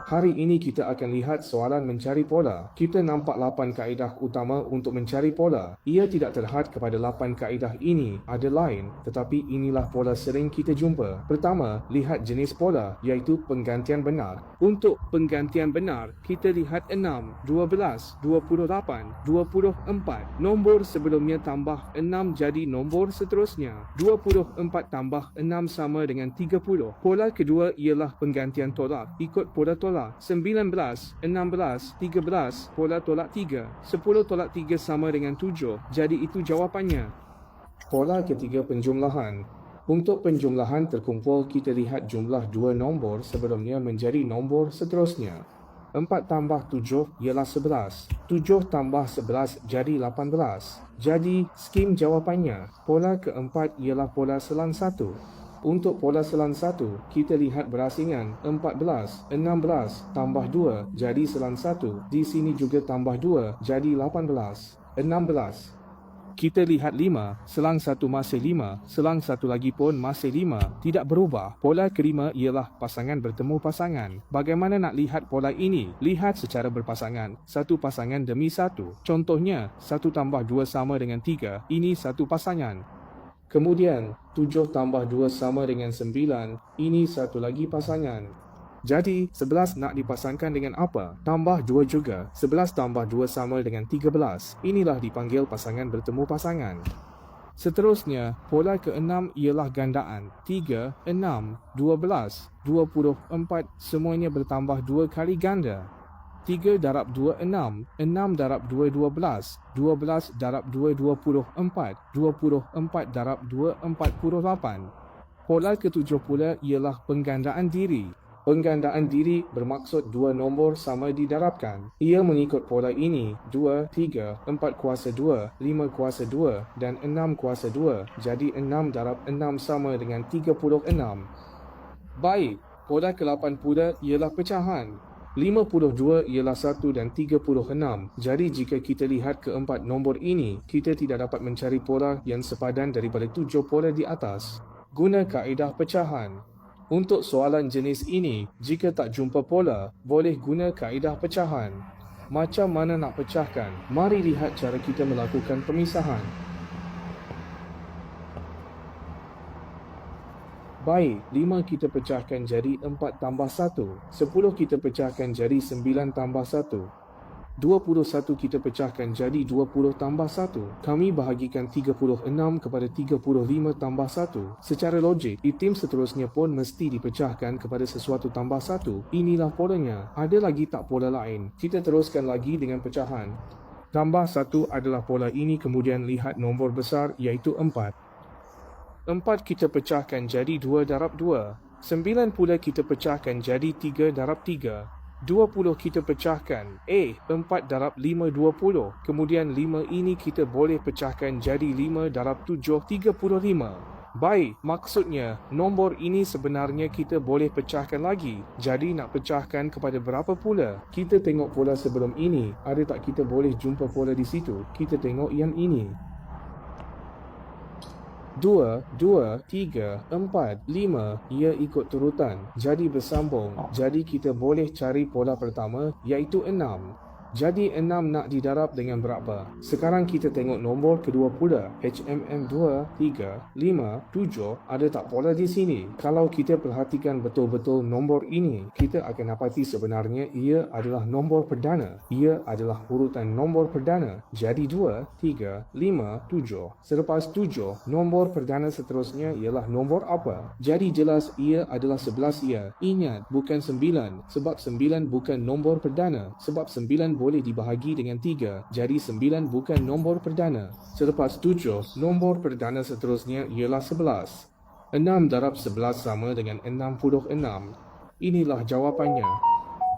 Hari ini kita akan lihat soalan mencari pola. Kita nampak 8 kaedah utama untuk mencari pola. Ia tidak terhad kepada 8 kaedah ini ada lain, tetapi inilah pola sering kita jumpa. Pertama, lihat jenis pola, iaitu penggantian benar. Untuk penggantian benar, kita lihat 6, 12, 28, 24. Nombor sebelumnya tambah 6 jadi nombor seterusnya. 24 tambah 6 sama dengan 30. Pola kedua ialah penggantian tolak ikut pola tolak. 19, 16, 13, pola tolak 3. 10 tolak 3 sama dengan 7. Jadi itu jawapannya. Pola ketiga, penjumlahan. Untuk penjumlahan terkumpul, kita lihat jumlah dua nombor sebelumnya menjadi nombor seterusnya. 4 tambah 7 ialah 11. 7 tambah 11 jadi 18. Jadi, skim jawapannya. Pola keempat ialah pola selang 1. Untuk pola selang 1, kita lihat berasingan 14, 16 tambah 2 jadi selang 1. Di sini juga tambah 2 jadi 18. 16. Kita lihat 5, selang 1 masih 5, selang 1 lagi pun masih 5, tidak berubah. Pola kelima ialah pasangan bertemu pasangan. Bagaimana nak lihat pola ini? Lihat secara berpasangan, satu pasangan demi satu. Contohnya, 1 tambah 2 sama dengan 3, ini satu pasangan. Kemudian, 7 tambah 2 sama dengan 9, ini satu lagi pasangan. Jadi, 11 nak dipasangkan dengan apa? Tambah 2 juga. 11 tambah 2 sama dengan 13. Inilah dipanggil pasangan bertemu pasangan. Seterusnya, pola keenam ialah gandaan. 3, 6, 12, 24, semuanya bertambah 2 kali ganda. 3 darab 2, 6. 6 darab 2, 12. 12 darab 2, 24. 24 darab 2, 48. Pola ketujuh pula ialah penggandaan diri. Penggandaan diri bermaksud dua nombor sama didarabkan. Ia mengikut pola ini, 2, 3, 4 kuasa 2, 5 kuasa 2 dan 6 kuasa 2. Jadi 6 darab 6 sama dengan 36. Baik, pola ke-8 pula ialah pecahan. 52 ialah 1 dan 36. Jadi jika kita lihat keempat nombor ini, kita tidak dapat mencari pola yang sepadan daripada 7 pola di atas. Guna kaedah pecahan. Untuk soalan jenis ini, jika tak jumpa pola, boleh guna kaedah pecahan. Macam mana nak pecahkan? Mari lihat cara kita melakukan pemisahan. Baik, 5 kita pecahkan jadi 4 tambah 1. 10 kita pecahkan jadi 9 tambah 1. 21 kita pecahkan jadi 20 tambah 1. Kami bahagikan 36 kepada 35 tambah 1. Secara logik, item seterusnya pun mesti dipecahkan kepada sesuatu tambah 1. Inilah polanya. Ada lagi tak pola lain? Kita teruskan lagi dengan pecahan. Tambah 1 adalah pola ini, kemudian lihat nombor besar iaitu 4. 4 kita pecahkan jadi 2 darab 2. 9 pula kita pecahkan jadi 3 darab 3. 20 kita pecahkan. 4 darab 5, 20. Kemudian 5 ini kita boleh pecahkan jadi 5 darab 7, 35. Baik, maksudnya nombor ini sebenarnya kita boleh pecahkan lagi. Jadi nak pecahkan kepada berapa pula? Kita tengok pola sebelum ini. Ada tak kita boleh jumpa pola di situ? Kita tengok yang ini. 2, 2, 3, 4, 5. Ia ikut turutan, jadi bersambung. Jadi kita boleh cari pola pertama iaitu 6. Jadi 6 nak didarab dengan berapa? Sekarang kita tengok nombor kedua pula. HMM 2, 3, 5, 7. Ada tak pola di sini? Kalau kita perhatikan betul-betul nombor ini, kita akan dapati sebenarnya ia adalah nombor perdana. Ia adalah urutan nombor perdana. Jadi 2, 3, 5, 7. Selepas 7, nombor perdana seterusnya ialah nombor apa? Jadi jelas ia adalah 11 ia. Ingat, bukan 9. Sebab 9 bukan nombor perdana. Sebab 9 boleh dibahagi dengan 3. Jadi 9 bukan nombor perdana. Selepas 7, nombor perdana seterusnya ialah 11. 6 darab 11 sama dengan 66. Inilah jawapannya.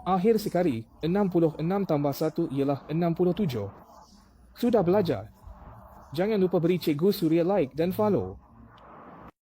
Akhir sekali, 66 tambah 1 ialah 67. Sudah belajar? Jangan lupa beri Cikgu Suria like dan follow.